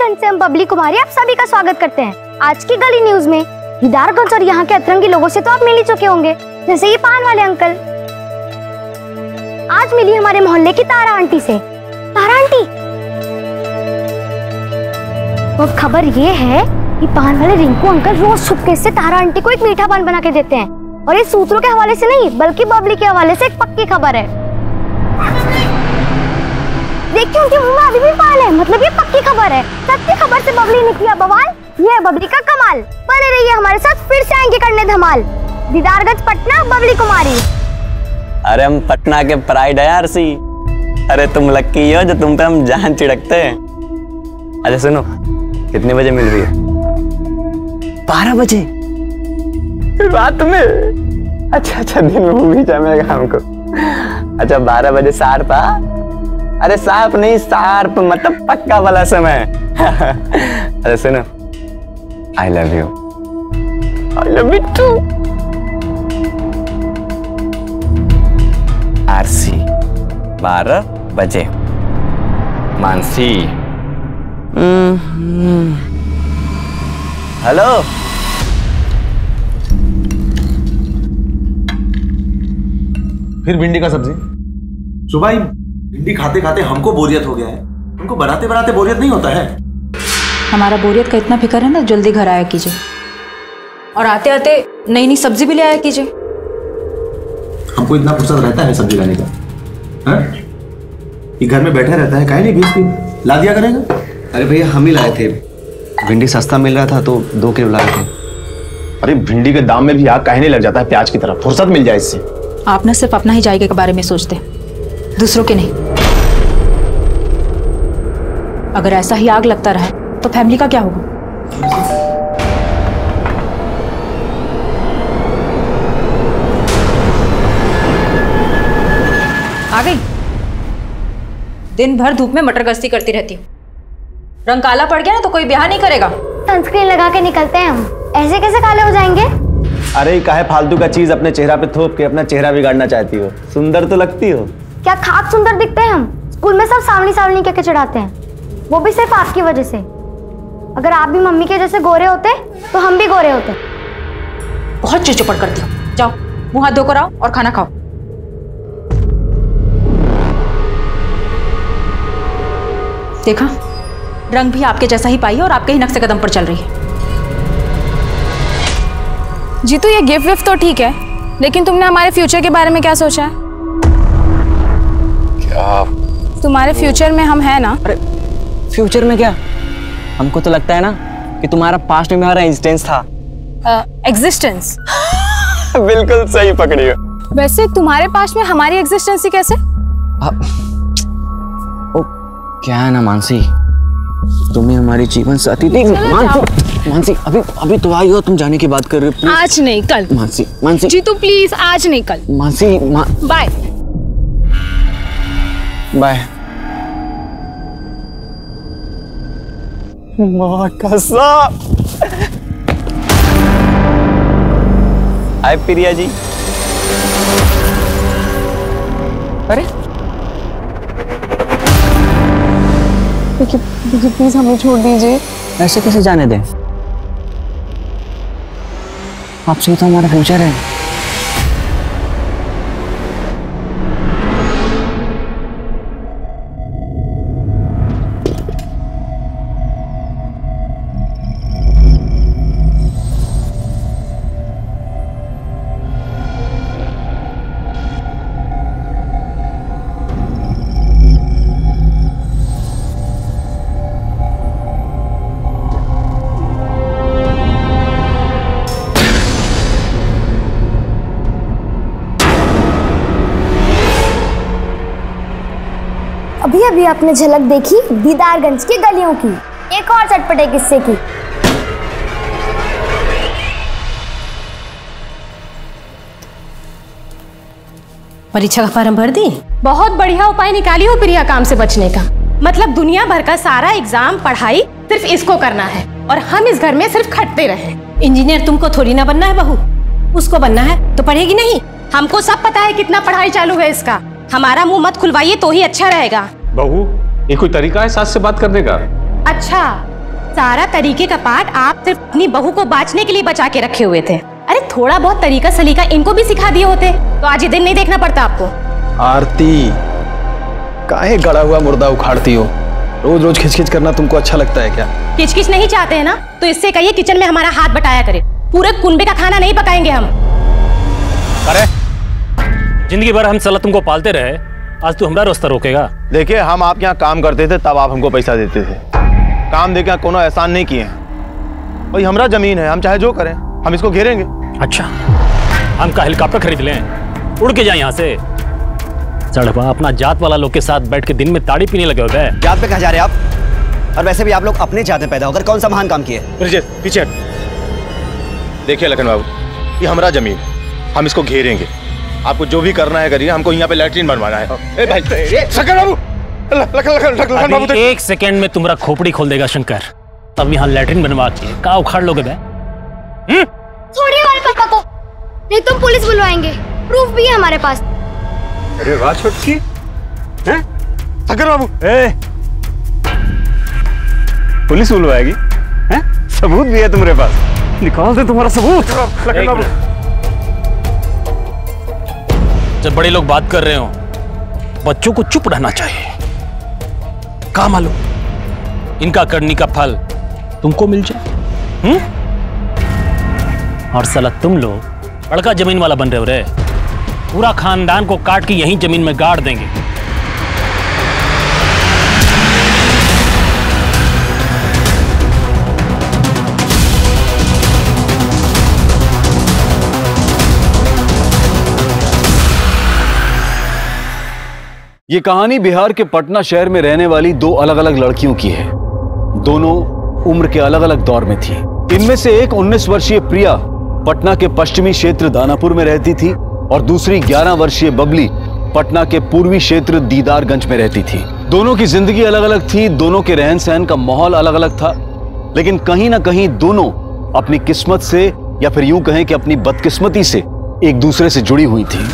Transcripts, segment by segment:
दीदारगंज से हम बबली कुमारी आप सभी का स्वागत करते हैं। आज की गली न्यूज में दीदारगंज और यहाँ के अतरंगी लोगों से तो आप मिल ही चुके होंगे, जैसे ये पान वाले अंकल। आज मिली हमारे मोहल्ले की तारा आंटी से। तारा आंटी, और खबर ये है कि पान वाले रिंकू अंकल रोज छुपके से तारा आंटी को एक मीठा पान बना के देते हैं, और ये सूत्रों के हवाले से नहीं बल्कि बबली के हवाले से एक पक्की खबर है। देखिए उनके मुंह में अभी भी पान है, मतलब ये पक्की खबर है। सच्ची खबर से बबली ने किया बवाल, ये है बबली का कमाल। बने रहिए हमारे साथ, फिर से आएंगे करने धमाल। दीदारगंज पटना बबली कुमारी। अरे हम पटना के प्राइड है यार सी। अरे तुम लक्की हो जो तुम पे हम जान चिड़कते हैं। अच्छा सुनो, कितने बजे मिल रही है? 12 बजे रात में? अच्छा दिन में भी जमेगा हमको। अच्छा 12 बजे शार्प। अरे शार्प नहीं, शार्प मतलब पक्का वाला समय। अरे सुनो, I love you. I love you too. RC 12 बजे। मानसी। हेलो। फिर भिंडी का सब्जी। सुबह भिंडी खाते खाते हमको बोरियत हो गया है, उनको बनाते बनाते बोरियत नहीं होता है। हमारा बोरियत का इतना फिक्र है ना, जल्दी घर आया कीजिए, और आते आते नई नई सब्जी भी ले आया कीजिए। हमको इतना फुर्सत रहता है सब्जी लाने का? हाँ? ये घर में बैठे रहता है, काहे नहीं बीच ला दिया करेगा। अरे भैया हम ही लाए थे, भिंडी सस्ता मिल रहा था तो 2 किलो लाए थे। अरे भिंडी के दाम में भी आग काहे नहीं लग जाता है प्याज की तरह? फुर्सत मिल जाए इससे। आप ना सिर्फ अपना ही जायके के बारे में सोचते, दूसरों के नहीं। अगर ऐसा ही आग लगता रहा तो फैमिली का क्या होगा? आ गई। दिन भर धूप में मटर गश्ती करती रहती हूँ, रंग काला पड़ गया ना तो कोई ब्याह नहीं करेगा। सनस्क्रीन लगा के निकलते हैं हम, ऐसे कैसे काले हो जाएंगे? अरे काहे फालतू का चीज अपने चेहरा पे थोप के अपना चेहरा बिगाड़ना चाहती हो? सुंदर तो लगती हो। क्या खाक सुंदर दिखते हैं हम? स्कूल में सब सावनी सावनी कहकर चढ़ाते हैं, वो भी सिर्फ आपकी वजह से। अगर आप भी मम्मी के जैसे गोरे होते तो हम भी गोरे होते। बहुत चिड़चिड़ करती हो। जाओ मुंह हाथ धोकर आओ और खाना खाओ। देखा, रंग भी आपके जैसा ही पाई है और आपके ही नक्शे कदम पर चल रही है। जी तो ये गिफ्ट विफ्ट तो ठीक है, लेकिन तुमने हमारे फ्यूचर के बारे में क्या सोचा है? क्या? तुम्हारे फ्यूचर में हम हैं ना? अरे फ्यूचर में क्या? हमको तो लगता है ना कि तुम्हारा पास्ट में हमारा इंस्टेंस था। एग्जिस्टेंस। बिल्कुल सही पकड़ी हो। वैसे तुम्हारे पास्ट में हमारी एग्जिस्टेंस ही कैसे? ओ क्या है ना मानसी, तुम्हें हमारी जीवन साथी थी। मानसी अभी तो आई हो, तुम जाने की बात कर रहे हो। आज नहीं कल। मानसी जी तो प्लीज आज नहीं कल। Mansi bye bye. माँ कसम। हाय प्रिया जी। अरे देखिए प्लीज हमें छोड़ दीजिए। ऐसे कैसे जाने दें? आपसे ही तो हमारा फ्यूचर है। अभी आपने झलक देखी दीदारगंज की गलियों की, एक और चटपटे किस्से की। परीक्षा का फॉर्म भर दी? बहुत बढ़िया उपाय निकाली हो प्रिया काम से बचने का। मतलब दुनिया भर का सारा एग्जाम पढ़ाई सिर्फ इसको करना है और हम इस घर में सिर्फ खटते रहे। इंजीनियर तुमको थोड़ी ना बनना है बहू, उसको बनना है तो पढ़ेगी नहीं। हमको सब पता है कितना पढ़ाई चालू है इसका। हमारा मुंह मत खुलवाइए तो ही अच्छा रहेगा। बहू, ये कोई तरीका है सास से बात करने का? अच्छा, सारा तरीके का पाठ आप सिर्फ अपनी बहू को बांचने के लिए बचा के रखे हुए थे। अरे थोड़ा बहुत तरीका सलीका इनको भी सिखा दिए होते तो आज ये दिन नहीं देखना पड़ता आपको। आरती, काहे गड़ा हुआ मुर्दा उखाड़ती हो? रोज रोज खिचखिच करना तुमको अच्छा लगता है क्या? किचकिच नहीं चाहते हैं ना तो इससे कहिए किचन में हमारा हाथ बटाया करे। पूरे कुनबे का खाना नहीं पकाएंगे हम। अरे जिंदगी भर हम साला तुमको पालते रहे, आज तू हमारा रास्ता रोकेगा? देखिए, हम आपके यहाँ काम करते थे तब आप हमको पैसा देते थे। काम देके कोनो एहसान नहीं किए हैं। भाई हमारा जमीन है, हम चाहे जो करें, हम इसको घेरेंगे। अच्छा, हम का हेलीकॉप्टर खरीद लें, उड़ के जाए यहाँ से? सड़वा अपना जात वाला लोग के साथ बैठ के दिन में ताड़ी पीने लगे हो गए। जात पे कहा जा रहे हैं आप? और वैसे भी आप लोग अपने जात में पैदा होकर कौन सा महान काम किए? पीछे देखिए लखन बाबू, ये हमारा जमीन, हम इसको घेरेंगे। आपको जो भी करना है करिए, हमको यहाँ पे लैट्रिन बनवाना है। ए भाई, शंकर बाबू, लखन बाबू, एक सेकंड में तुम्हारा खोपड़ी खोल देगा शंकर। तब यहाँ लैट्रिन बनवा के का उखाड़ लोगे बे? छोड़िए हमारे पापा को, नहीं तो पुलिस बुलवाएंगे। प्रूफ भी है हमारे पास। अरे वाह छोटकी, हैं? शंकर बाबू, पुलिस बुलवाएगी? हैं? सबूत भी है तुम्हारे पास, निकाल दे तुम्हारा सबूत। लखन बाबू, जब बड़े लोग बात कर रहे हो, बच्चों को चुप रहना चाहिए। क्या मालूम इनका करनी का फल तुमको मिल जाए। और साला तुम लोग बड़का जमीन वाला बन रहे हो रे। पूरा खानदान को काट के यहीं जमीन में गाड़ देंगे। ये कहानी बिहार के पटना शहर में रहने वाली दो अलग अलग लड़कियों की है। दोनों उम्र के अलग अलग दौर में थी। इनमें से एक 19 वर्षीय प्रिया पटना के पश्चिमी क्षेत्र दानापुर में रहती थी और दूसरी 11 वर्षीय बबली पटना के पूर्वी क्षेत्र दीदारगंज में रहती थी। दोनों की जिंदगी अलग अलग थी, दोनों के रहन सहन का माहौल अलग अलग था, लेकिन कहीं ना कहीं दोनों अपनी किस्मत से या फिर यूं कहें कि अपनी बदकिस्मती से एक दूसरे से जुड़ी हुई थी।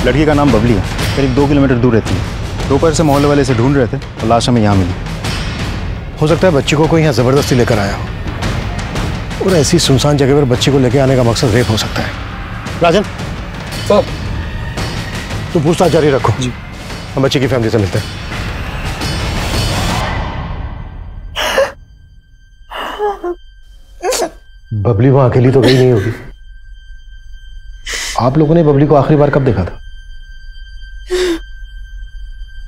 लड़की का नाम बबली है, करीब 2 किलोमीटर दूर रहती है। दोपहर से मोहल्ले वाले इसे ढूंढ रहे थे और लाश हमें यहाँ मिली। हो सकता है बच्ची को कोई यहाँ जबरदस्ती लेकर आया हो, और ऐसी सुनसान जगह पर बच्ची को लेकर आने का मकसद रेप हो सकता है। राजन, तुम पूछताछ जारी रखो जी, हम बच्ची की फैमिली से मिलते हैं। बबली वहां अकेली तो गई नहीं होगी। आप लोगों ने बबली को आखिरी बार कब देखा था?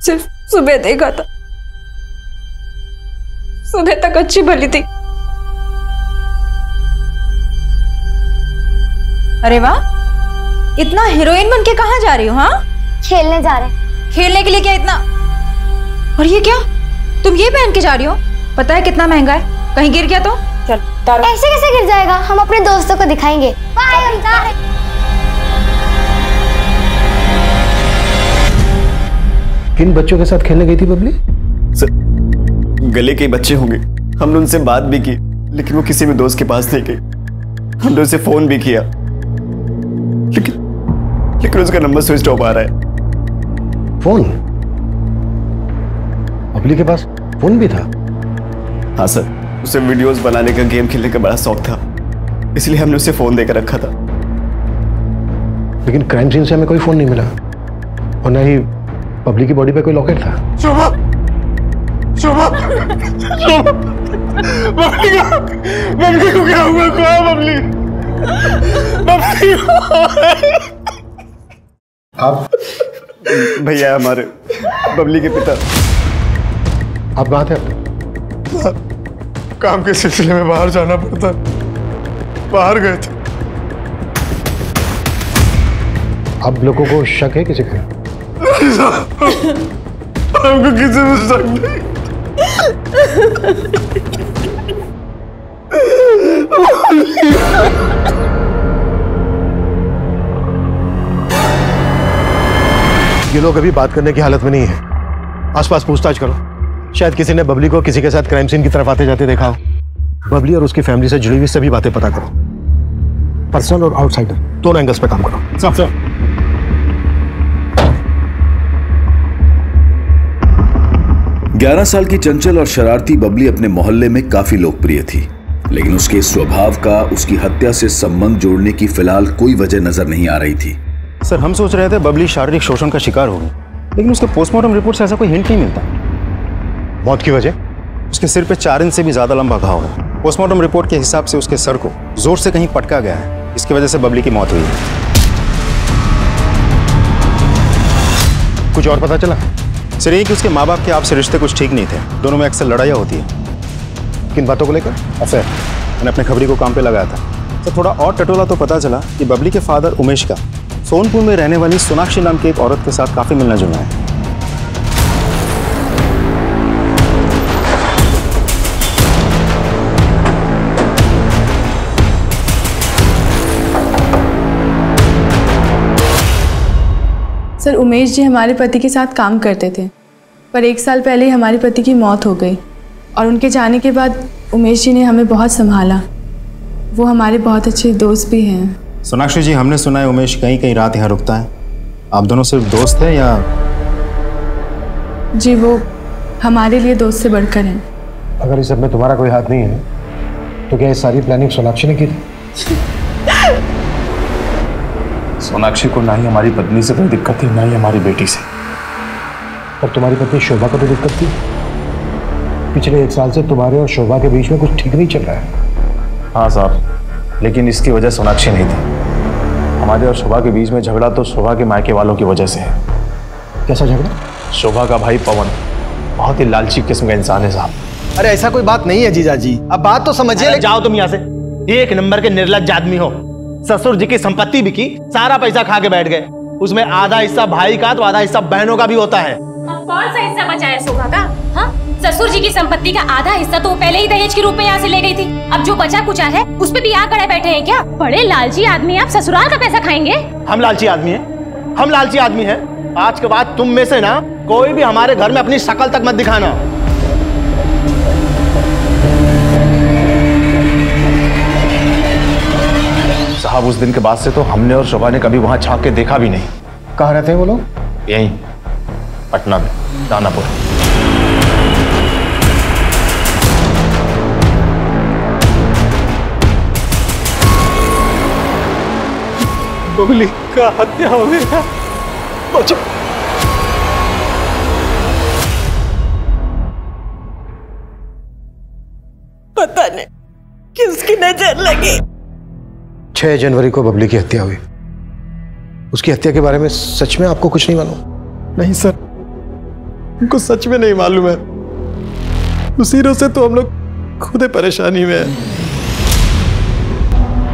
सिर्फ सुबह देखा था। सुबह तक अच्छी भली थी। अरे वाह, इतना हीरोइन बन के कहाँ जा रही हो? हाँ, खेलने जा रहे हैं। खेलने के लिए क्या इतना? और ये क्या, तुम ये पहन के जा रही हो? पता है कितना महंगा है, कहीं गिर गया तो? चल ऐसे कैसे गिर जाएगा, हम अपने दोस्तों को दिखाएंगे। बाय। किन बच्चों के साथ खेलने गई थी बबली? सर, गले के बच्चे होंगे। हमने उनसे बात भी की, लेकिन वो किसी भी दोस्त के पास नहीं गई। हमने उसे फोन भी किया, लेकिन उसका नंबर स्विच ऑफ आ रहा है। फोन? बबली के पास फोन भी था? हाँ सर, उसे वीडियोस बनाने का, गेम खेलने का बड़ा शौक था, इसलिए हमने उसे फोन देकर रखा था। लेकिन क्राइम सीन से हमें कोई फोन नहीं मिला, और न ही बबली की बॉडी पे कोई लॉकेट था। बबली को क्या हुआ? कहाँ बबली? आप भैया हमारे बबली के पिता। आप कहाँ थे? काम के सिलसिले में बाहर जाना पड़ता, बाहर गए थे। आप लोगों को शक है किसी पे? हमको किसी पे शक नहीं। ये लोग अभी बात करने की हालत में नहीं है। आसपास पूछताछ करो, शायद किसी ने बबली को किसी के साथ क्राइम सीन की तरफ आते जाते देखा हो। बबली और उसकी फैमिली से जुड़ी हुई सभी बातें पता करो, पर्सनल और आउटसाइडर दोनों एंगल्स पे काम करो। सर 11 साल की चंचल और शरारती बबली अपने मोहल्ले में काफी लोकप्रिय थी, लेकिन उसके स्वभाव का उसकी हत्या से संबंध जोड़ने की फिलहाल कोई वजह नजर नहीं आ रही थी। सर हम सोच रहे थे बबली शारीरिक शोषण का शिकार होगी, लेकिन उसके पोस्टमार्टम रिपोर्ट से ऐसा कोई हिंट नहीं मिलता। मौत की वजह? उसके सिर पे 4 इंच से भी ज्यादा लंबा घाव है। पोस्टमार्टम रिपोर्ट के हिसाब से उसके सर को जोर से कहीं पटका गया है, इसकी वजह से बबली की मौत हुई है। कुछ और पता चला? सर ये कि उसके माँ बाप के आपसे रिश्ते कुछ ठीक नहीं थे, दोनों में अक्सर लड़ाइयाँ होती है। किन बातों को लेकर? सर मैंने अपने खबरी को काम पे लगाया था। सर थोड़ा और टटोला तो पता चला कि बबली के फादर उमेश का सोनपुर में रहने वाली सोनाक्षी नाम की एक औरत के साथ काफी मिलना जुलना है। सर उमेश जी हमारे पति के साथ काम करते थे, पर 1 साल पहले ही हमारे पति की मौत हो गई और उनके जाने के बाद उमेश जी ने हमें बहुत संभाला। वो हमारे बहुत अच्छे दोस्त भी हैं। सोनाक्षी जी हमने सुना है उमेश कहीं कहीं रात यहाँ रुकता है, आप दोनों सिर्फ दोस्त हैं या? जी वो हमारे लिए दोस्त से बढ़कर हैं। अगर इस सब में तुम्हारा कोई हाथ नहीं है तो क्या ये सारी प्लानिंग सोनाक्षी ने की थी? सोनाक्षी को ना ही हमारी पत्नी से कोई दिक्कत थी, ना ही हमारी बेटी से। और तुम्हारी पत्नी शोभा को तो दिक्कत थी। पिछले 1 साल से तुम्हारे और शोभा के बीच में कुछ ठीक नहीं चल रहा है। हाँ साहब, लेकिन इसकी वजह सोनाक्षी नहीं थी। हमारे और शोभा के बीच में झगड़ा तो शोभा के मायके वालों की वजह से है। कैसा झगड़ा? शोभा का भाई पवन बहुत ही लालची किस्म का इंसान है साहब। अरे ऐसा कोई बात नहीं है जीजा जी, अब बात तो समझिए। जाओ तुम यहाँ से, 1 नंबर के निर्लज्ज आदमी हो। ससुर जी की संपत्ति बिकी, सारा पैसा खा के बैठ गए। उसमें आधा हिस्सा भाई का तो आधा हिस्सा बहनों का भी होता है। अब कौन सा हिस्सा बचा है शोभा का? हाँ, ससुर जी की संपत्ति का आधा हिस्सा तो वो पहले ही दहेज के रूप में यहाँ से ले गई थी। अब जो बचा कुचा है उस पे भी आग गड़े बैठे हैं क्या? बड़े लालची आदमी, आप ससुराल का पैसा खाएंगे? हम लालची आदमी हैं, हम लालची आदमी हैं। आज के बाद तुम में से ना कोई भी हमारे घर में अपनी शक्ल तक मत दिखाना। साहब उस दिन के बाद से तो हमने और शोभा ने कभी वहां झांक के देखा भी नहीं। कहाँ रहते हैं वो लोग? यहीं पटना में, दानापुर। बबली का हत्या हो गया। बचो। पता नहीं किसकी नजर लगी। 6 जनवरी को बबली की हत्या हुई। उसकी हत्या के बारे में सच में आपको कुछ नहीं मालूम? नहीं सर, हमको सच में नहीं मालूम है। उसी रोज से तो हम लोग खुद परेशानी में हैं।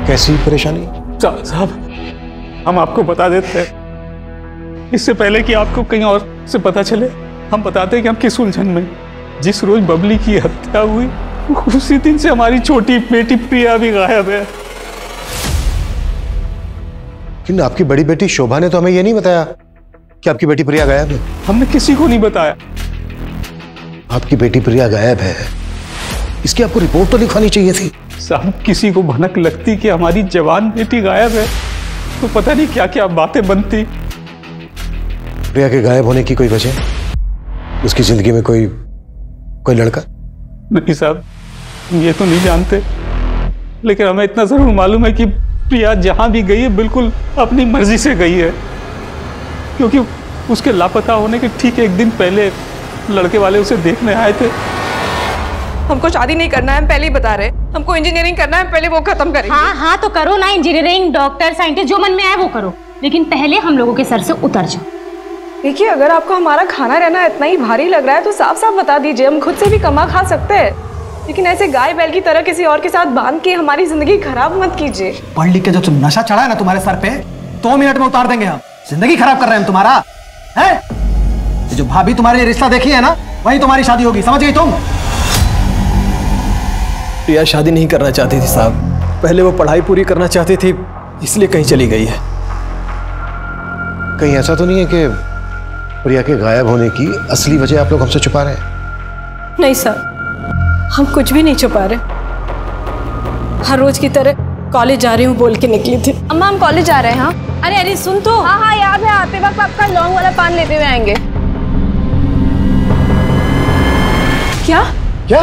कैसी परेशानी? साहब हम आपको बता देते हैं, इससे पहले कि आपको कहीं और से पता चले, हम बताते हैं कि हम किस उलझन में। जिस रोज बबली की हत्या हुई उसी दिन से हमारी छोटी बेटी प्रिया भी गायब है। लेकिन आपकी बड़ी बेटी शोभा ने तो हमें ये नहीं बताया कि आपकी बेटी प्रिया गायब है। हमने किसी को नहीं बताया। आपकी बेटी प्रिया गायब है, इसकी आपको रिपोर्ट तो लिखवानी चाहिए थी। साहब किसी को भनक लगती कि हमारी जवान बेटी गायब है तो पता नहीं क्या क्या बातें बनती। प्रिया के गायब होने की कोई वजह? उसकी जिंदगी में कोई लड़का? नहीं साहब, ये तो नहीं जानते, लेकिन हमें इतना जरूर मालूम है कि प्रिया जहां भी गई है बिल्कुल अपनी मर्जी से गई है, क्योंकि उसके लापता होने के ठीक 1 दिन पहले लड़के वाले उसे देखने आए थे। हमको शादी नहीं करना है, हम पहले ही बता रहे। हमको इंजीनियरिंग करना है, पहले वो खत्म करेंगे। हाँ हाँ तो करो ना, इंजीनियरिंग, डॉक्टर, साइंटिस्ट, जो मन में आए वो करो, लेकिन पहले हम लोगों के सर से उतर जाओ। देखिए अगर आपको हमारा खाना रहना इतना ही भारी लग रहा है तो साफ साफ बता दीजिए, हम खुद से भी कमा खा सकते हैं, लेकिन ऐसे गाय बैल की तरह किसी और के साथ बांध के हमारी जिंदगी खराब मत कीजिए। पढ़ लिख के जो तुम नशा चढ़ा है ना तुम्हारे सर पे, 2 मिनट में उतार देंगे हम। जिंदगी खराब कर रहे हैं तुम्हारा है। जो भाभी तुम्हारे रिश्ता देखी है ना, वही तुम्हारी शादी होगी, समझ गई तुम? प्रिया शादी नहीं करना चाहती थी साहब। पहले वो पढ़ाई पूरी करना चाहती थी, इसलिए कहीं चली गई है। कहीं ऐसा तो नहीं है कि प्रिया के गायब होने की असली वजह आप लोग हमसे छुपा रहे हैं? नहीं सर, हम कुछ भी नहीं छुपा रहे। हर रोज की तरह कॉलेज जा रही हूँ बोल के निकली थी। अम्मा हम कॉलेज जा रहे हैं। हाँ अरे अरे सुन तो। हाँ हाँ याद है, आते वक्त आपका लौंग वाला पान लेते हुए आएंगे। क्या क्या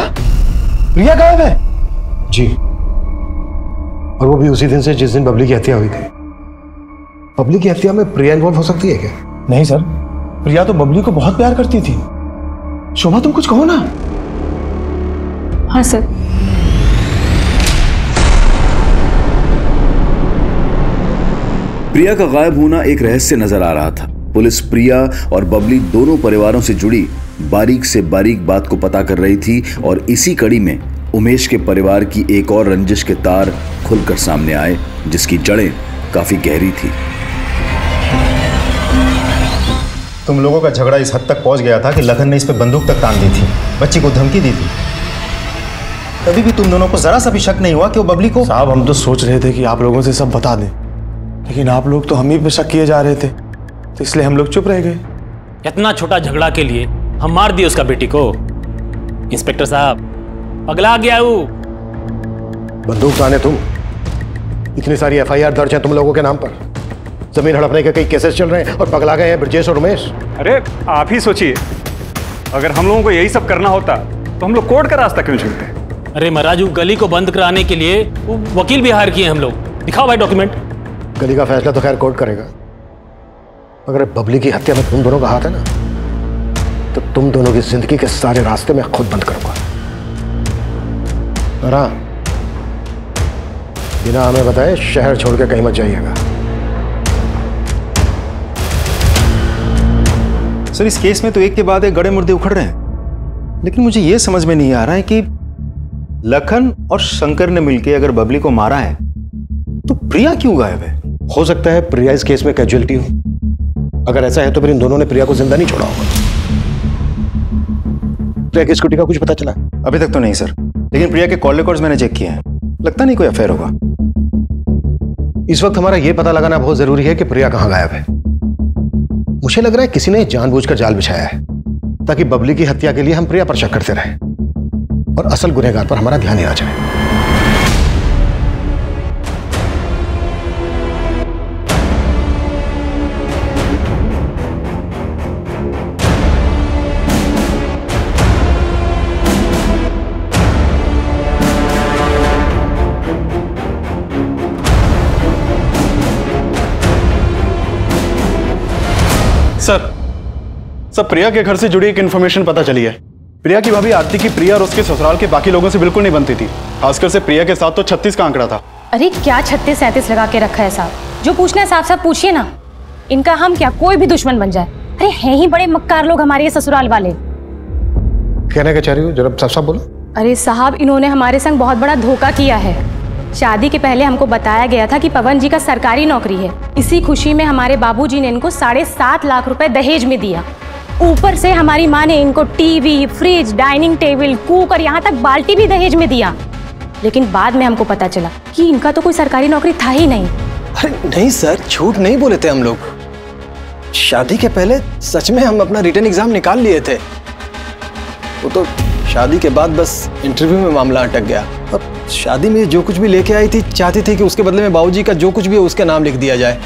प्रिया गायब है? जी, और वो भी उसी दिन से जिस दिन बबली की हत्या हुई थी। बबली की हत्या में प्रिया इन्वॉल्व हो सकती है क्या? नहीं सर, प्रिया तो बबली को बहुत प्यार करती थी। शोभा तुम कुछ कहो ना। हाँ सर। प्रिया का गायब होना एक रहस्य नजर आ रहा था। पुलिस प्रिया और बबली दोनों परिवारों से जुड़ी बारीक से बारीक बात को पता कर रही थी और इसी कड़ी में उमेश के परिवार की एक और रंजिश के तार खुलकर सामने आए, जिसकी जड़ें काफी गहरी थी। तुम लोगों का झगड़ा इस हद तक पहुंच गया था कि लखन ने इस पे बंदूक तक तान दी थी, बच्ची को धमकी दी थी। तभी भी तुम दोनों को जरा सा भी शक नहीं हुआ कि वो बबली को? साहब हम तो सोच रहे थे कि आप लोगों से सब बता दें, लेकिन आप लोग तो हम ही पे शक किए जा रहे थे, तो इसलिए हम लोग चुप रह गए। इतना छोटा झगड़ा के लिए हम मार दिए उसका बेटी को। इंस्पेक्टर साहब, पगला गया वो। बंदूक ताने तुम? इतनी सारी एफआईआर दर्ज है तुम लोगों के नाम पर, जमीन हड़पने के कई केसेस चल रहे हैं और पगला गए हैं ब्रजेश और उमेश। अरे आप ही सोचिए, अगर हम लोगों को यही सब करना होता तो हम लोग कोर्ट का रास्ता क्यों चुनते? अरे महाराज, गली को बंद कराने के लिए वो वकील भी हायर किए हम लोग। दिखाओ भाई डॉक्यूमेंट। गली का फैसला तो खैर कोर्ट करेगा, अगर बबली की हत्या में तुम दोनों का हाथ है ना, तो तुम दोनों की जिंदगी के सारे रास्ते मैं खुद बंद करूंगा। और हाँ, बिना हमें बताए शहर छोड़ के कहीं मत जाइएगा। सर, इस केस में तो एक के बाद एक गड़े मुर्दे उखड़ रहे हैं, लेकिन मुझे यह समझ में नहीं आ रहा है कि लखन और शंकर ने मिलकर अगर बबली को मारा है तो प्रिया क्यों गायब है? हो सकता है प्रिया इस केस में कैजुअलिटी हो। अगर ऐसा है तो फिर इन दोनों ने प्रिया को जिंदा नहीं छोड़ा होगा। प्रिया की स्कूटी का कुछ पता चला? अभी तक तो नहीं सर, लेकिन प्रिया के कॉल रिकॉर्ड्स मैंने चेक किए हैं, लगता नहीं कोई अफेयर होगा। इस वक्त हमारा यह पता लगाना बहुत जरूरी है कि प्रिया कहां गायब है। मुझे लग रहा है किसी ने जानबूझकर जाल बिछाया है ताकि बबली की हत्या के लिए हम प्रिया पर शक करते रहें और असल गुनहगार पर हमारा ध्यान ही आ जाए। सर, प्रिया के घर से जुड़ी एक इन्फॉर्मेशन पता चली है। प्रिया की भाभी आरती की प्रिया और उसके ससुराल के बाकी लोगों से बिल्कुल नहीं बनती थी, खासकर से प्रिया के साथ तो 36 का आंकड़ा था। अरे क्या 36-37 लगा के रखा है साहब? जो पूछना है साफ साफ पूछिए ना। इनका हम क्या कोई भी दुश्मन बन जाए? अरे हैं ही बड़े मक्कार लोग हमारे ये ससुराल वाले। कहने क्या चाह रही हो, जरा साफ साफ बोलो। अरे साहब, इन्होंने हमारे संग बहुत बड़ा धोखा किया है। शादी के पहले हमको बताया गया था कि पवन जी का सरकारी नौकरी है। इसी खुशी में हमारे बाबूजी ने इनको 7.5 लाख रुपए दहेज में दिया। ऊपर से हमारी माँ ने इनको TV, fridge, dining table, cooker, यहाँ तक बाल्टी भी दहेज में दिया। लेकिन बाद में हमको पता चला कि इनका तो कोई सरकारी नौकरी था ही नहीं। अरे नहीं सर, झूठ नहीं बोले थे हम लोग। शादी के पहले सच में हम अपना रिटन एग्जाम निकाल लिए थे। वो तो शादी के बाद बस इंटरव्यू में मामला अटक गया। और शादी में जो कुछ भी लेके आई थी, चाहती थी कि उसके बदले में बाबूजी का जो कुछ भी है उसके नाम लिख दिया जाए।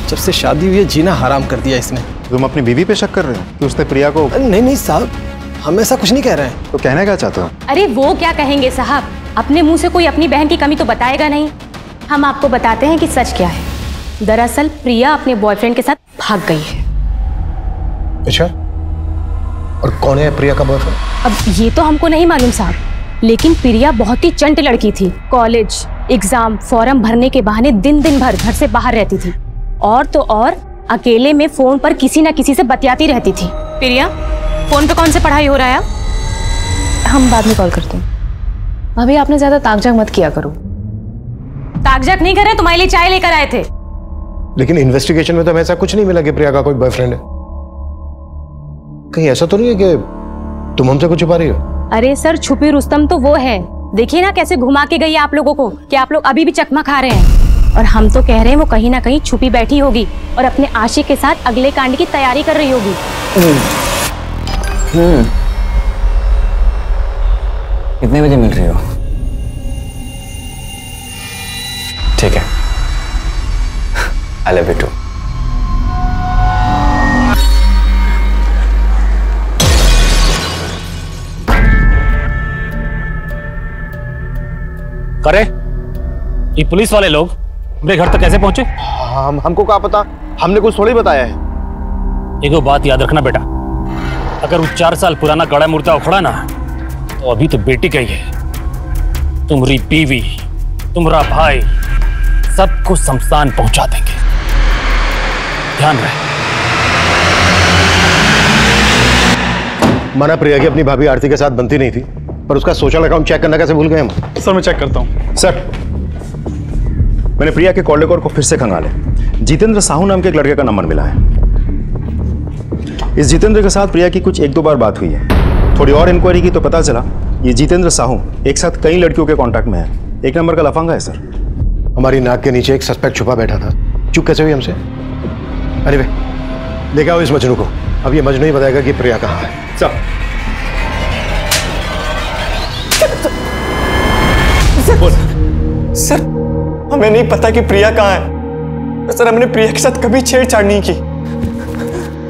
जब से शादी हुई है, जीना हराम कर दिया इसने। तुम अपनी बीवी पे शक कर रहे हो कि उसने प्रिया को? नहीं साहब, हम ऐसा कुछ नहीं कह रहे हैं। तो कहना क्या चाहते हो? अरे वो क्या कहेंगे साहब, अपने मुंह से कोई अपनी बहन की कमी तो बताएगा नहीं। हम आपको बताते हैं कि सच क्या है। दरअसल प्रिया अपने बॉयफ्रेंड के साथ भाग गई है। अच्छा, और कौन है प्रिया का बॉयफ्रेंड? अब ये तो हमको नहीं मालूम साहब, लेकिन प्रिया बहुत ही चंट लड़की थी। कॉलेज, एग्जाम, फॉर्म भरने के बहाने दिन भर घर से बाहर रहती थी। और तो और अकेले में फोन पर किसी न किसी से बतियाती रहती थी। प्रिया, फोन पे कौन से पढ़ाई हो रहा है? हम बाद में कॉल करते हैं। अभी आपने ज्यादा ताकझाक मत किया करो। ताकझाक नहीं कर रहे, तुम्हारे लिए चाय लेकर आए थे। लेकिन इन्वेस्टिगेशन में तो हमें ऐसा कुछ नहीं मिला कि प्रिया का कोई बॉयफ्रेंड है। कहीं ऐसा तो नहीं है कि तुम हमसे कुछ छुपा रही हो? अरे सर, छुपी रुस्तम तो वो है देखिए ना कैसे घुमा के गई आप लोगों को कि आप लोग अभी भी चकमा खा रहे हैं। और हम तो कह रहे हैं वो कहीं ना कहीं छुपी बैठी होगी और अपने आशिक के साथ अगले कांड की तैयारी कर रही होगी। कितने बजे मिल रही हो? ठीक है, आई लव यू टू। करे ये पुलिस वाले लोग मेरे घर तक कैसे पहुंचे? हमको क्या पता, हमने कुछ थोड़ी बताया है। एक बात याद रखना बेटा, अगर वो 4 साल पुराना गड़ा मूर्ता उखड़ा ना तो अभी तो बेटी का ही है। तुम्हारी बीवी, तुम्हारा भाई सबको शमशान पहुंचा देंगे, ध्यान रहे। माना प्रिया की अपनी भाभी आरती के साथ बनती नहीं थी, पर उसका सोशल अकाउंट चेक करना कैसे भूल गए हम? सर मैं चेक करता हूँ। सर मैंने प्रिया के कॉल रिकॉर्ड को फिर से खंगाले। जितेंद्र साहू नाम के एक लड़के का नंबर मिला है। इस जितेंद्र के साथ प्रिया की कुछ 1-2 बार बात हुई है। थोड़ी और इंक्वायरी की तो पता चला ये जितेंद्र साहू एक साथ कई लड़कियों के कांटेक्ट में है। 1 नंबर का लफंगा है सर। हमारी नाक के नीचे एक सस्पेक्ट छुपा बैठा था, चुप कैसे हुई हमसे? अरे वे लेके आओ इस मजनू को, अब ये मजनू ही बताएगा कि प्रिया कहाँ है। सर हमें नहीं पता कि प्रिया कहाँ है। सर हमने प्रिया के साथ कभी छेड़छाड़ नहीं की।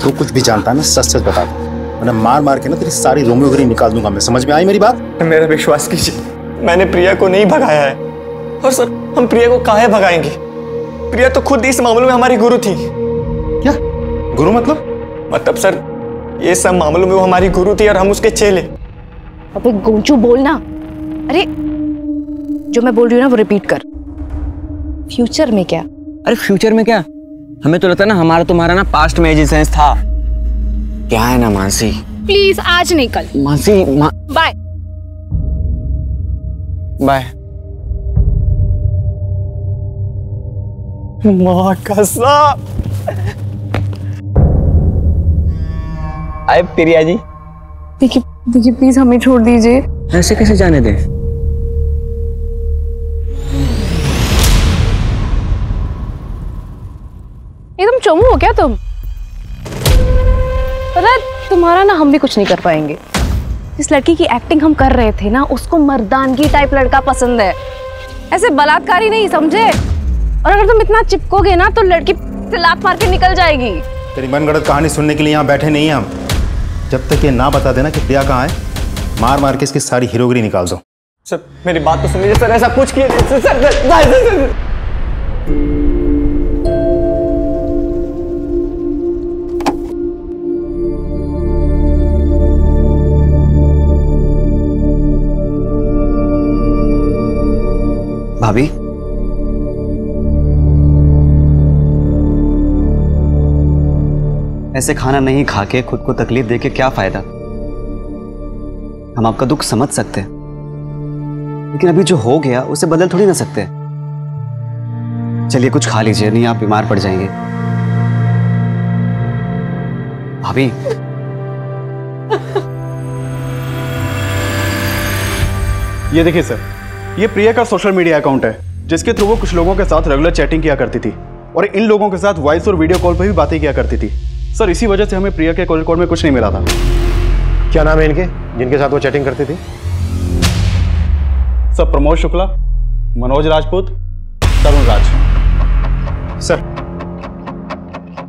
तू कुछ भी जानता है ना सच सच बता दो, मैंने मार मार के ना तेरी सारी रोमियोगिरी निकाल दूंगा मैं। समझ में आई मेरी बात? मेरा विश्वास कीजिए, मैंने प्रिया को नहीं भगाया है। और सर हम प्रिया को काहे भगाएंगे? प्रिया तो खुद इस मामलों में हमारी गुरु थी। क्या गुरु मतलब सर ये सब मामलों में वो हमारी गुरु थी और हम उसके चेले। अबे गोंचू बोलना। अरे जो मैं बोल रही हूँ ना वो रिपीट कर। फ्यूचर में क्या? अरे फ्यूचर में क्या, हमें तो लगता है ना हमारा तुम्हारा ना पास्ट में एग्जिस्टेंस था। क्या है ना मानसी, प्लीज आज नहीं कल। Mansi bye bye. माँ कसम। आए प्रिया जी। देखिए देखिए प्लीज हमें छोड़ दीजिए। ऐसे कैसे जाने दें? एकदम चोमू हो क्या तुम? पता है तुम्हारा ना हम भी कुछ नहीं कर पाएंगे। इस लड़की की एक्टिंग हम कर रहे थे ना, उसको मर्दानगी टाइप लड़का पसंद है, ऐसे बलात्कारी नहीं, समझे? और अगर तुम इतना चिपकोगे ना तो लड़की से लात मार के निकल जाएगी। तेरी मनगढ़ंत कहानी सुनने के लिए यहाँ बैठे नहीं हैं हम। जब तक ये ना बता देना कि प्रिया कहाँ है, मार मार के इसकी सारी हीरोगिरी निकाल दो। सर मेरी बात तो सुनिए सर, ऐसा कुछ किए सर। भाभी ऐसे खाना नहीं खा के खुद को तकलीफ दे के क्या फायदा? हम आपका दुख समझ सकते हैं, लेकिन अभी जो हो गया उसे बदल थोड़ी ना सकते। चलिए कुछ खा लीजिए, नहीं आप बीमार पड़ जाएंगे। भाभी ये देखिए सर, ये प्रिया का सोशल मीडिया अकाउंट है जिसके थ्रू वो कुछ लोगों के साथ रेगुलर चैटिंग किया करती थी और इन लोगों के साथ वॉइस और वीडियो कॉल पर भी बातें किया करती थी। सर इसी वजह से हमें प्रिया के कॉल रिकॉर्ड में कुछ नहीं मिला था। क्या नाम है इनके जिनके साथ वो चैटिंग करती थी? सर प्रमोद शुक्ला, मनोज राजपूत, तरुण राज। सर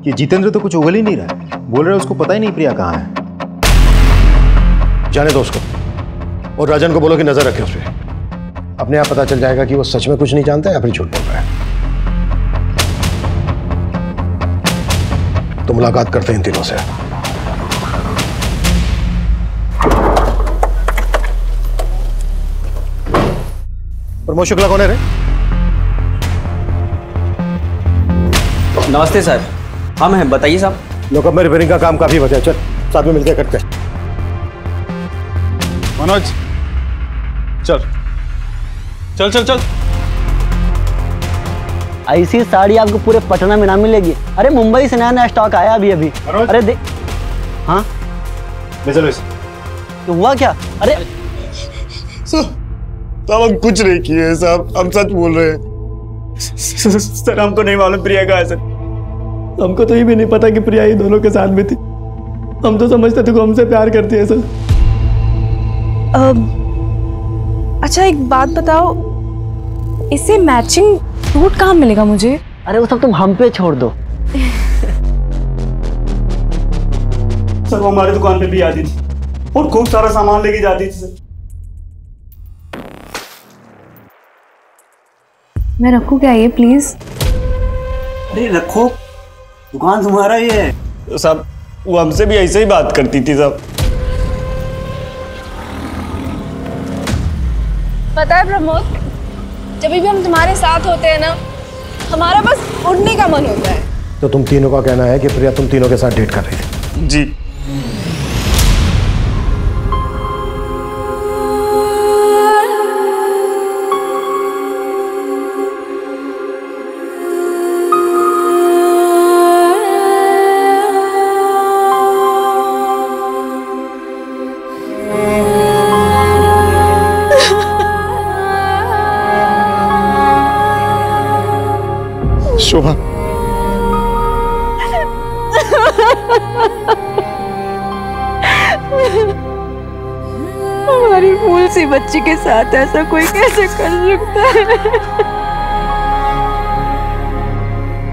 ये जितेंद्र तो कुछ उगल ही नहीं रहा है, बोल रहे उसको पता ही नहीं प्रिया कहाँ है। जाने दो उसको, और राजन को बोलो कि नजर रखे उस पर। अपने आप पता चल जाएगा कि वो सच में कुछ नहीं जानता है या फिर झूठ बोल रहा है। तो मुलाकात करते हैं इन तीनों से। प्रमोद शुक्ला कौन है रे? नमस्ते सर, हम हैं, बताइए साहब। लोकअप में रिपेयरिंग का काम काफी बचा, चल साथ में मिलकर करते हैं। मनोज चल चल चल चल। ऐसी साड़ी आपको पूरे पटना में ना मिलेगी। अरे मुंबई से नया नया स्टॉक आया अभी अभी। अरे देख। हाँ ले चलो तो हुआ क्या? अरे साहब हम कुछ नहीं किए हैं साहब, हम सच बोल रहे हैं। सर हमको नहीं मालूम प्रिया कहाँ है सर। हमको तो ये भी नहीं पता कि प्रिया ये दोनों के साथ में थी। हम तो समझते थे कि हमसे प्यार करती है सर। अच्छा एक बात बताओ, इसे मैचिंग सूट कहाँ मिलेगा मुझे? अरे वो सब तुम हम पे छोड़ दो। सर वो हमारी दुकान पे भी आती थी और खूब सारा सामान लेके जाती थी सर। मैं रखूँ क्या ये प्लीज? अरे रखो, दुकान तुम्हारा ही है। तो साहब वो हमसे भी ऐसे ही बात करती थी साहब। पता है प्रमोद, जब भी हम तुम्हारे साथ होते हैं ना, हमारा बस उड़ने का मन होता है। तो तुम तीनों का कहना है कि प्रिया तुम तीनों के साथ डेट कर रही थी? जी। शोभा, हमारी फूल सी बच्ची के साथ ऐसा कोई कैसे कर सकता है?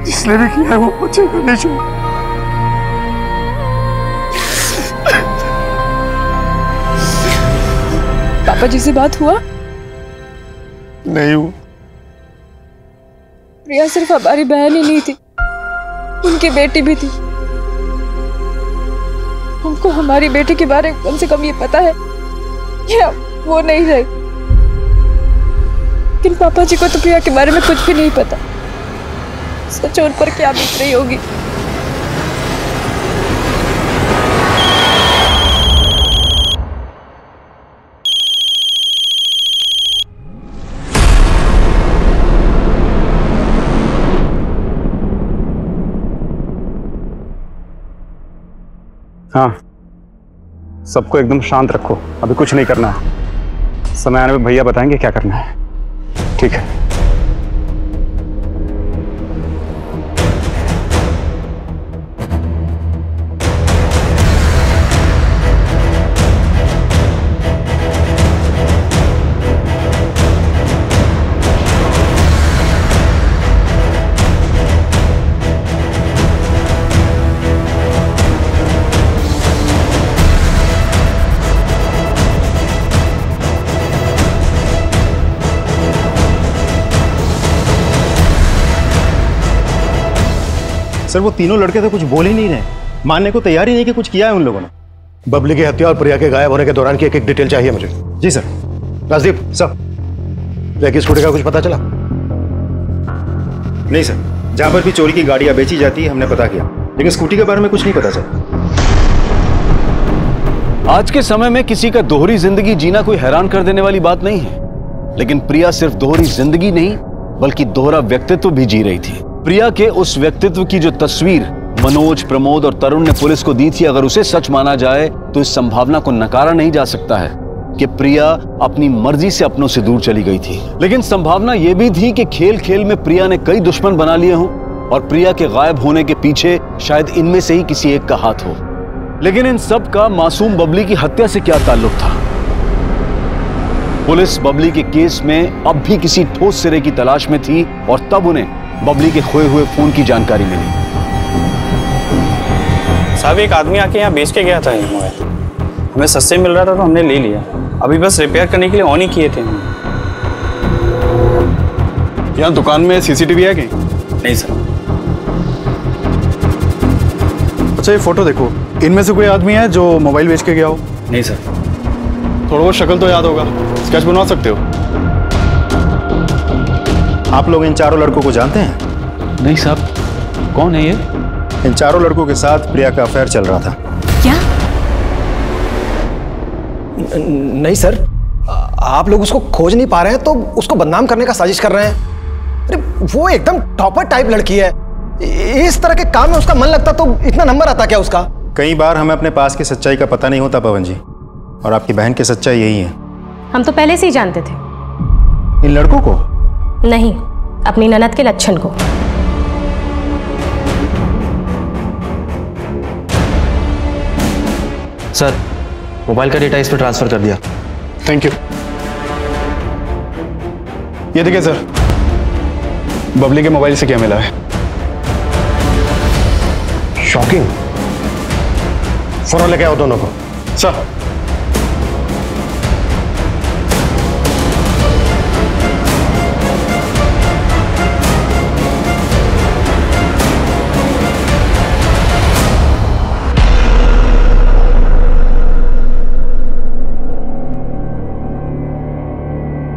जिसने भी किया है वो मुझे करने चाहिए। पापा जी से बात हुआ? नहीं हुआ। प्रिया सिर्फ हमारी बहन ही नहीं थी, उनकी बेटी भी थी। हमको हमारी बेटी के बारे में कम से कम ये पता है कि वो नहीं रही, लेकिन पापा जी को तो प्रिया के बारे में कुछ भी नहीं पता। सच उन पर क्या बीत रही होगी। हाँ, सबको एकदम शांत रखो, अभी कुछ नहीं करना है। समय आने पे भैया बताएंगे क्या करना है। ठीक है। सर वो तीनों लड़के तो कुछ बोल ही नहीं रहे, मानने को तैयार ही नहीं कि कुछ किया है उन लोगों ने। बबली की हत्या और प्रिया के गायब होने के दौरान की एक एक डिटेल चाहिए मुझे। जी सर। राजदीप, सर प्रिया की स्कूटी का कुछ पता चला? नहीं सर, जहां पर भी चोरी की गाड़ियां बेची जाती है हमने पता किया, लेकिन स्कूटी के बारे में कुछ नहीं पता चला। आज के समय में किसी का दोहरी जिंदगी जीना कोई हैरान कर देने वाली बात नहीं है, लेकिन प्रिया सिर्फ दोहरी जिंदगी नहीं बल्कि दोहरा व्यक्तित्व भी जी रही थी। प्रिया के उस व्यक्तित्व की जो तस्वीर मनोज, प्रमोद और तरुण ने पुलिस को दी थी, अगर उसे सच माना जाए तो इस संभावना को नकारा नहीं जा सकता है कि प्रिया अपनी मर्जी से अपनों से दूर चली गई थी। लेकिन संभावना यह भी थी कि खेल खेल में प्रिया ने कई दुश्मन बना लिए हों और प्रिया के गायब होने के पीछे शायद इनमें से ही किसी एक का हाथ हो। लेकिन इन सब का मासूम बबली की हत्या से क्या ताल्लुक था? पुलिस बबली के केस में अब भी किसी ठोस सिरे की तलाश में थी और तब उन्हें बबली के खोए हुए फोन की जानकारी मिली। साहब एक आदमी आके यहाँ बेच के गया था ये मोबाइल, हमें सस्ते मिल रहा था तो हमने ले लिया, अभी बस रिपेयर करने के लिए ऑन ही किए थे। यहाँ दुकान में सीसीटीवी है कि नहीं सर। अच्छा ये फोटो देखो, इनमें से कोई आदमी है जो मोबाइल बेच के गया हो? नहीं सर। थोड़ा बहुत शक्ल तो याद होगा, स्केच बनवा सकते हो? आप लोग इन चारों लड़कों को जानते हैं? नहीं साहब, कौन है ये? इन चारों लड़कों के साथ प्रिया का अफेयर चल रहा था। क्या? नहीं सर, आप लोग उसको खोज नहीं पा रहे हैं तो उसको बदनाम करने का साजिश कर रहे हैं। अरे वो एकदम टॉपर टाइप लड़की है, इस तरह के काम में उसका मन लगता तो इतना नंबर आता क्या उसका? कई बार हमें अपने पास की सच्चाई का पता नहीं होता पवन जी, और आपकी बहन की सच्चाई यही है। हम तो पहले से ही जानते थे। इन लड़कों को? नहीं, अपनी ननद के लक्षण को। सर, मोबाइल का डेटा इस पर ट्रांसफर कर दिया। Thank you. ये देखिए सर, बबली के मोबाइल से क्या मिला है। शॉकिंग। फौरन लेके आओ दोनों को। सर।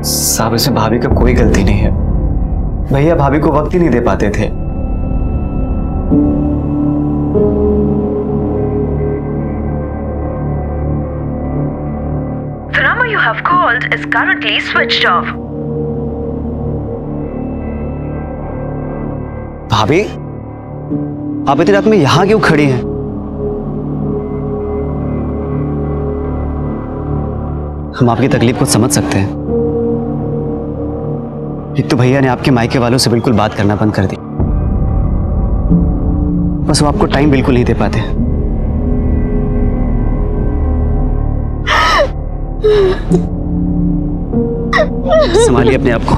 साहब, इसमें भाभी का कोई गलती नहीं है। भैया भाभी को वक्त ही नहीं दे पाते थे। The number you have called is currently switched off. भाभी, आप इतनी रात में यहां क्यों खड़ी हैं? हम आपकी तकलीफ को समझ सकते हैं। एक तो भैया ने आपके मायके वालों से बिल्कुल बात करना बंद कर दी। बस वो आपको टाइम बिल्कुल नहीं दे पाते। संभालिए अपने आप को।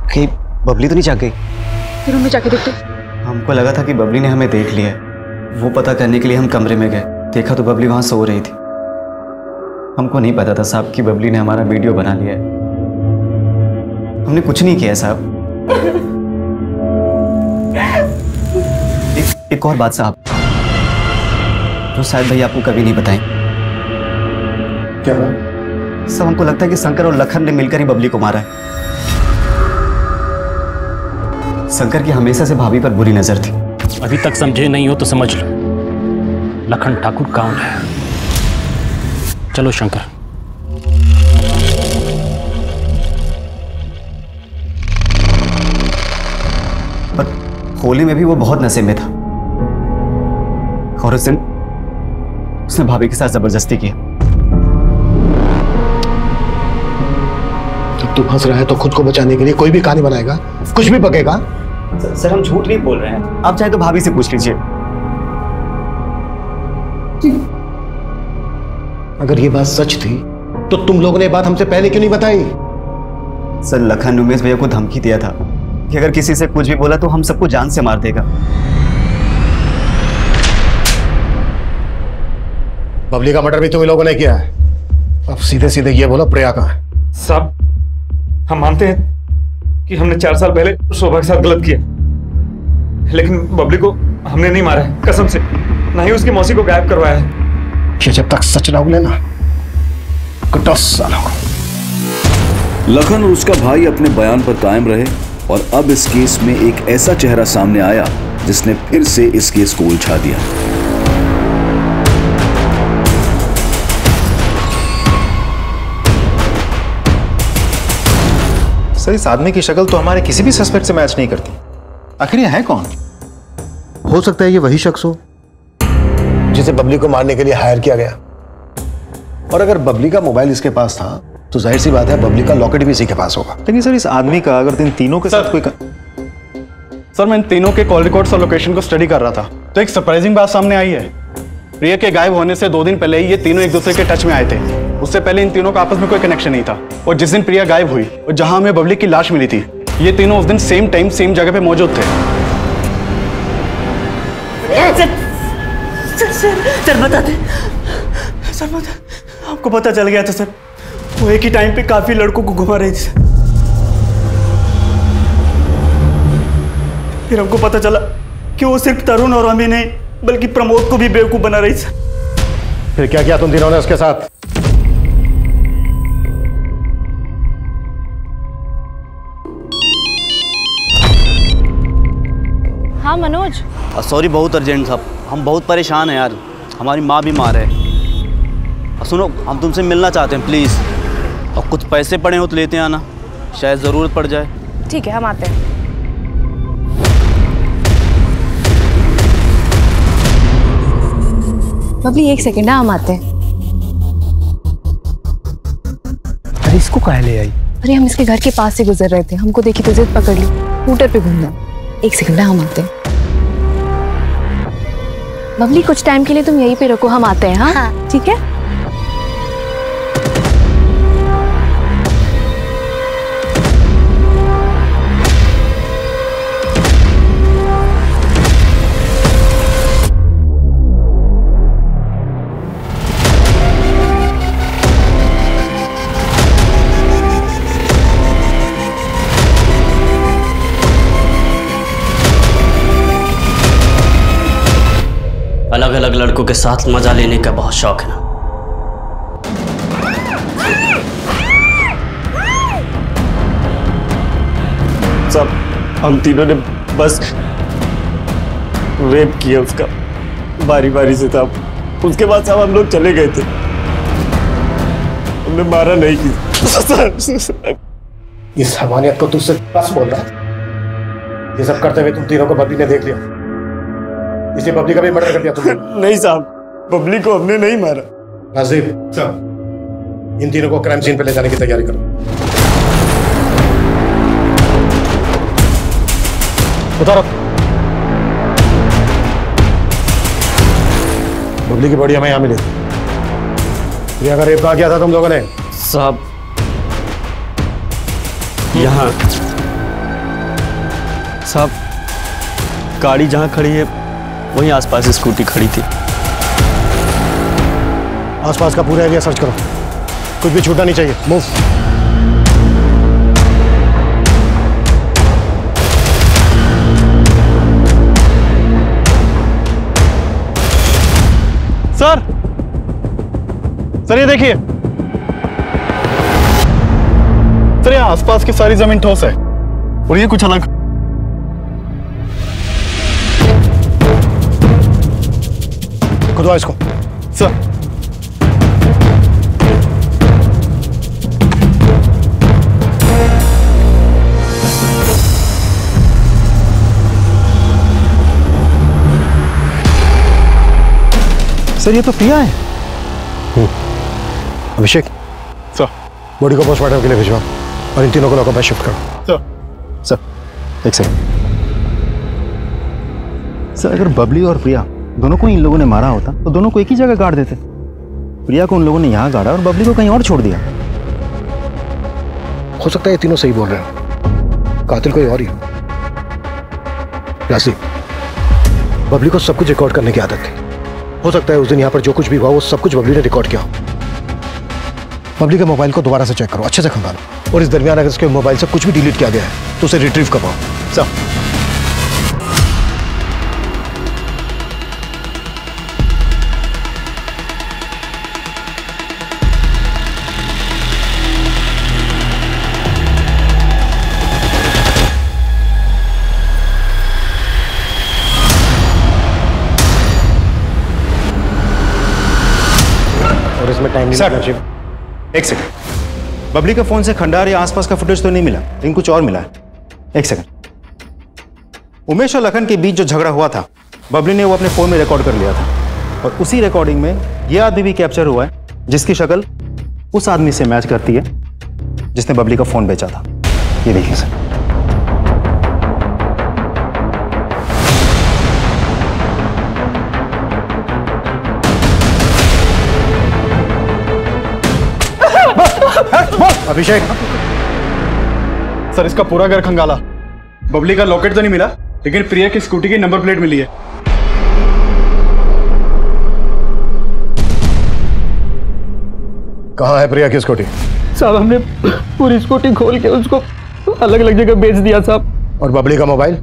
कहीं बबली तो नहीं जाग गई? फिर हमें जाके देखते। हमको लगा था कि बबली ने हमें देख लिया है। वो पता करने के लिए हम कमरे में गए, देखा तो बबली वहां सो रही थी। हमको नहीं पता था साहब कि बबली ने हमारा वीडियो बना लिया है। हमने कुछ नहीं किया साहब। एक और बात साहब, जो शायद भैया आपको कभी नहीं बताएं। क्या? सब हमको लगता है कि शंकर और लखन ने मिलकर ही बबली को मारा है। शंकर की हमेशा से भाभी पर बुरी नजर थी। अभी तक समझे नहीं हो तो समझ लो, लखन ठाकुर कौन है। चलो शंकर। पर होली में भी वो बहुत नशे में था और उस दिन उसने भाभी के साथ जबरदस्ती की। जब तू फंस रहा है तो खुद को बचाने के लिए कोई भी कहानी बनाएगा, कुछ भी पकेगा। सर हम झूठ नहीं बोल रहे हैं, आप चाहे तो भाभी से पूछ लीजिए। अगर ये बात सच थी तो तुम लोगों ने ये बात हमसे पहले क्यों नहीं बताई? सर लखन उमेश भैया को धमकी दिया था कि अगर किसी से कुछ भी बोला तो हम सबको जान से मार देगा। बबली का मर्डर भी तुम लोगों ने किया है। अब सीधे सीधे ये बोलो प्रिया कहाँ है? साहब, हम मानते हैं कि हमने 4 साल पहले शोभा के साथ गलत किया, लेकिन बबली को हमने नहीं मारा है, कसम से। ना ही उसकी मौसी को गायब करवाया है। ये जब तक सच ना उगले ना, 10 सालों को। लखन और उसका भाई अपने बयान पर कायम रहे और अब इस केस में एक ऐसा चेहरा सामने आया जिसने फिर से इस केस को उलझा दिया। सर, इस आदमी की शक्ल तो हमारे किसी भी सस्पेक्ट से मैच नहीं करती। आखिर ये है कौन? हो सकता है ये वही शख्स हो जिसे बबली को मारने के लिए हायर किया गया। और अगर बबली का मोबाइल इसके पास था तो जाहिर सी बात है बबली का लॉकेट भी इसी के पास होगा। लेकिन सर, इस आदमी का अगर इन तीनों के साथ कोई सर, मैं इन तीनों के कॉल रिकॉर्ड्स और लोकेशन को स्टडी कर रहा था तो एक सरप्राइजिंग बात सामने आई है। प्रिया के गायब होने से 2 दिन पहले ही ये तीनों एक दूसरे के टच में आए थे। उससे पहले इन तीनों का आपस में कोई कनेक्शन नहीं था। और जिस दिन प्रिया गायब हुई और जहां हमें बबली की लाश मिली थी, ये तीनों उस दिन सेम टाइम सेम जगह पे मौजूद थे। सर बता दे, सर बता, आपको पता चल गया था सर? वो एक ही टाइम पे काफी लड़कों को घुमा रही थी सर। फिर हमको पता चला कि वो सिर्फ तरुण और हमें नहीं बल्कि प्रमोद को भी बेवकूफ बना रही थी। फिर क्या किया तुम तीनों ने उसके साथ? हाँ मनोज। सॉरी, बहुत अर्जेंट था, हम बहुत परेशान हैं यार। हमारी माँ बीमार है। और सुनो, हम तुमसे मिलना चाहते हैं प्लीज़। और कुछ पैसे पड़े हो तो लेते आना, शायद ज़रूरत पड़ जाए। ठीक है, हम आते हैं। बबली 1 सेकेंड, हम आते हैं। अरे इसको काहे ले आई? अरे हम इसके घर के पास से गुजर रहे थे, हमको देखी तो जिद पकड़ ली, स्कूटर पे घूमना। 1 सेकेंड, हम आते हैं। बबली कुछ टाइम के लिए तुम यहीं पे रुको, हम आते हैं। हाँ, ठीक है। अलग अलग लड़कों के साथ मजा लेने का बहुत शौक है ना। सब हम तीनों ने बस रेप किया उसका, बारी बारी से था। उसके बाद सब हम लोग चले गए थे, हमने मारा नहीं किसी। इस हमानियत को तुझसे बस बोल रहा। ये सब करते हुए तुम तीनों को बबली ने देख लिया, इसी बबली का भी मर्डर कर दिया तुमने। नहीं साहब, बबली को हमने नहीं मारा। नाजिर साहब, इन तीनों को क्राइम सीन पे ले जाने की तैयारी करो। उतारो। बबली की बॉडी हमें यहाँ मिली थी। प्रिया का रेप कहाँ किया था तुम लोगों ने? साहब यहाँ साहब, गाड़ी जहाँ खड़ी है वहीं आसपास स्कूटी खड़ी थी। आसपास का पूरा एरिया सर्च करो, कुछ भी छूटना नहीं चाहिए। मूव। सर ये देखिए सर, यहाँ आसपास की सारी जमीन ठोस है और ये कुछ अलग। खुदवा इसको। सर सर ये तो प्रिया है। अभिषेक सर, बॉडी को पोस्टमार्टम के लिए भिजवाओ और इन तीनों को लॉकअप में शिफ्ट करो। सर एक सेकंड सर, अगर बबली और प्रिया दोनों को इन लोगों ने मारा होता तो दोनों को एक ही जगह गाड़ देते। प्रिया को उन लोगों ने यहाँ गाड़ा और बबली को कहीं और छोड़ दिया। हो सकता है ये तीनों सही बोल रहे हो, कातिल कोई और ही हो। राशि, बबली को सब कुछ रिकॉर्ड करने की आदत थी। हो सकता है उस दिन यहाँ पर जो कुछ भी हुआ वो सब कुछ बबली ने रिकॉर्ड किया हो। बबली के मोबाइल को दोबारा से चेक करो, अच्छे से खंगालो, और इस दरमियान अगर इसके मोबाइल से कुछ भी डिलीट किया गया है तो उसे रिट्रीव करवाओ। सब और इसमें टाइम नहीं लगना चाहिए। एक सेकंड, बबली के फोन से खंडार या आसपास का फुटेज तो नहीं मिला, लेकिन कुछ और मिला है। एक सेकंड, उमेश और लखन के बीच जो झगड़ा हुआ था बबली ने वो अपने फोन में रिकॉर्ड कर लिया था, और उसी रिकॉर्डिंग में यह आदमी भी कैप्चर हुआ है जिसकी शक्ल उस आदमी से मैच करती है जिसने बबली का फोन बेचा था। ये देखिए सर। अभिषेक सर, इसका पूरा घर खंगाला, बबली का लॉकेट तो नहीं मिला, लेकिन प्रिया की स्कूटी की नंबर प्लेट मिली है। कहाँ है प्रिया की स्कूटी? साहब हमने पूरी स्कूटी खोल के उसको अलग अलग जगह बेच दिया साहब। और बबली का मोबाइल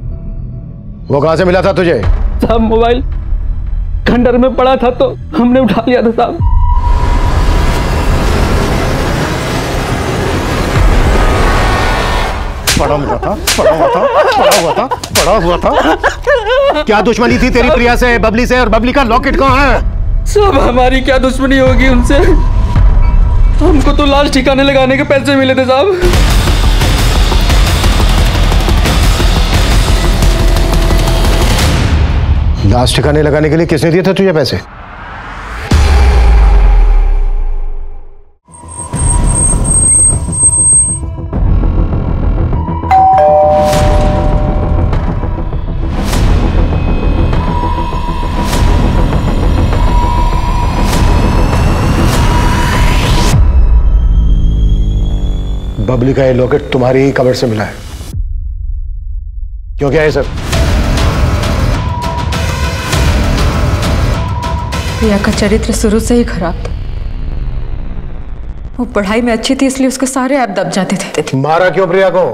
वो कहाँ से मिला था तुझे? साहब मोबाइल खंडर में पड़ा था तो हमने उठा लिया था साहब। पड़ा हुआ था, पड़ा हुआ था, पड़ा हुआ था, पड़ा हुआ था। क्या दुश्मनी थी तेरी प्रिया से, बबली से? और बबली का लॉकेट कहाँ है? सब हमारी क्या दुश्मनी होगी उनसे? हमको तो लाश ठिकाने लगाने के पैसे मिले थे साहब। लाश ठिकाने लगाने के लिए किसने दिए थे तुझे पैसे? बबली का ये लॉकेट तुम्हारी ही कबर से मिला है। क्यों, क्या है सर? प्रिया का चरित्र शुरू से ही खराब था। वो पढ़ाई में अच्छी थी इसलिए उसके सारे ऐप दब जाते थे। मारा क्यों प्रिया को?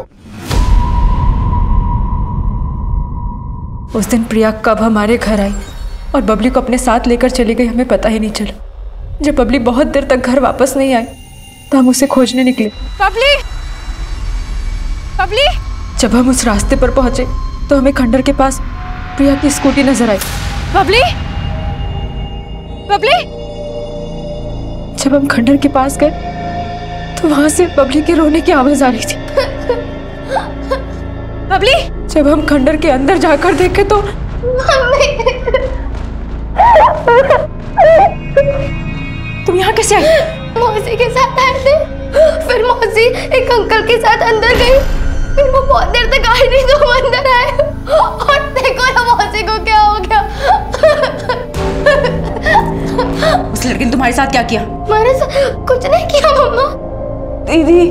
उस दिन प्रिया कब हमारे घर आई और बबली को अपने साथ लेकर चली गई हमें पता ही नहीं चला। जब बबली बहुत देर तक घर वापस नहीं आई तो हम उसे खोजने निकले। बबली! बबली! जब हम उस रास्ते पर पहुंचे तो हमें खंडर के पास प्रिया की स्कूटी नजर आई। बबली! बबली! जब हम खंडर के पास गए तो वहां से बबली के रोने की आवाज आ रही थी। बबली! जब हम खंडर के अंदर जाकर देखे तो तुम यहाँ कैसे आई? मौसी के साथ आए थे, फिर मौसी एक अंकल के साथ अंदर गई, फिर वो बहुत देर तक आई नहीं तो हम अंदर आए और देखो ना मौसी को क्या हो गया। उस लड़के ने तुम्हारे साथ क्या किया? हमारे साथ कुछ नहीं किया मम्मा। दीदी!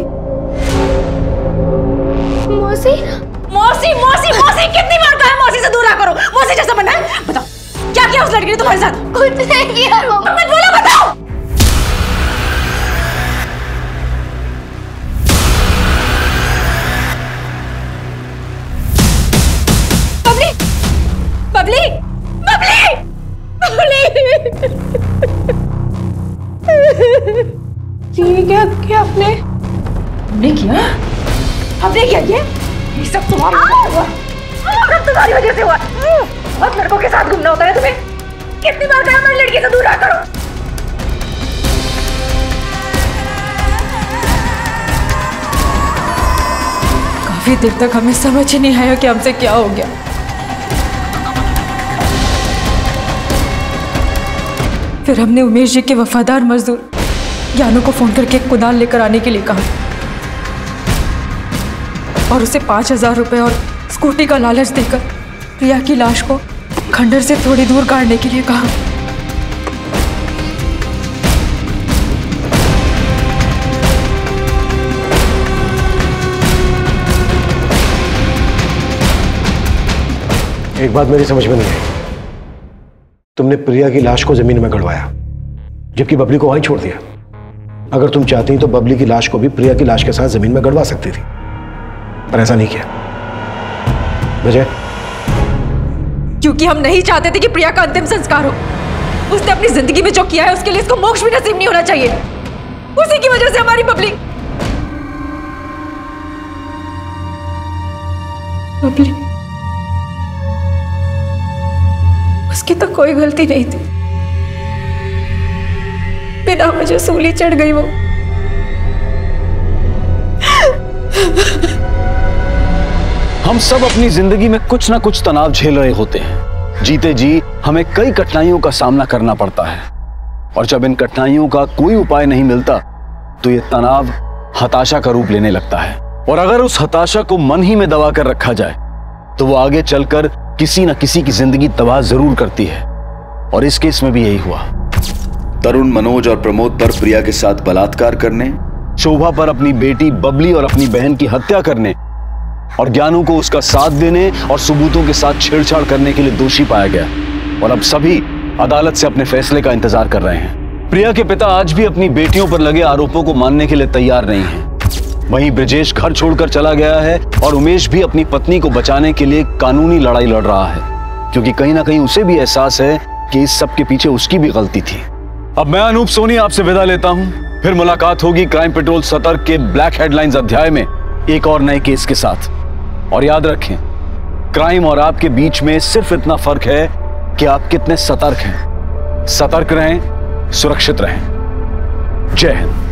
मौसी मौसी मौसी मौसी कितनी बार कहा है मौसी से दूर रहा करो? मौसी जैसा बनना है? बताओ क्या किया उस लड़के ने तुम्हारे साथ? कुछ नहीं किया मम्मा। मत बोलो, बताओ। बबली! बबली! बबली! ये क्या किया आपने? हमने किया? हमने क्या किया? ये सब तुम्हारी वजह से हुआ। बहुत लड़कों के साथ घूमना होता है तुम्हें। कितनी बार कहा हमारी लड़की से दूर रहा करो। काफी देर तक हमें समझ ही नहीं आया कि हमसे क्या हो गया। फिर हमने उमेश जी के वफादार मजदूर ज्ञानू को फोन करके कुदाल लेकर आने के लिए कहा और उसे 5,000 रुपए और स्कूटी का लालच देकर प्रिया की लाश को खंडर से थोड़ी दूर गाड़ने के लिए कहा। एक बात मेरी समझ में नहीं आई। तुमने प्रिया की लाश को जमीन में गड़वाया जबकि बबली को वहीं छोड़ दिया। अगर तुम चाहती तो बबली की लाश को भी प्रिया की लाश के साथ जमीन में गड़वा सकती थी, पर ऐसा नहीं किया। वजह? क्योंकि हम नहीं चाहते थे कि प्रिया का अंतिम संस्कार हो। उसने अपनी जिंदगी में जो किया है उसके लिए इसको मोक्ष भी नसीब नहीं होना चाहिए। उसी की वजह से हमारी बबली उसकी तो कोई गलती नहीं थी। बिना वजह सूली चढ़ गई वो। हम सब अपनी जिंदगी में कुछ ना कुछ तनाव झेल रहे होते हैं। जीते जी हमें कई कठिनाइयों का सामना करना पड़ता है और जब इन कठिनाइयों का कोई उपाय नहीं मिलता तो ये तनाव हताशा का रूप लेने लगता है और अगर उस हताशा को मन ही में दबा कर रखा जाए तो वो आगे चलकर किसी न किसी की जिंदगी तबाह जरूर करती है और इस केस में भी यही हुआ। तरुण मनोज और प्रमोद पर प्रिया के साथ बलात्कार करने, शोभा पर अपनी बेटी बबली और अपनी बहन की हत्या करने और ज्ञानू को उसका साथ देने और सबूतों के साथ छेड़छाड़ करने के लिए दोषी पाया गया और अब सभी अदालत से अपने फैसले का इंतजार कर रहे हैं। प्रिया के पिता आज भी अपनी बेटियों पर लगे आरोपों को मानने के लिए तैयार नहीं है। वहीं ब्रजेश घर छोड़कर चला गया है और उमेश भी अपनी पत्नी को बचाने के लिए कानूनी लड़ाई लड़ रहा है क्योंकि कहीं ना कहीं उसे भी एहसास है कि इस सब के पीछे उसकी भी गलती थी। अब मैं अनूप सोनी आपसे विदा लेता हूं। फिर मुलाकात होगी क्राइम पेट्रोल सतर्क के ब्लैक हेडलाइंस अध्याय में एक और नए केस के साथ। और याद रखें, क्राइम और आपके बीच में सिर्फ इतना फर्क है कि आप कितने सतर्क हैं। सतर्क रहें, सुरक्षित रहें। जय हिंद।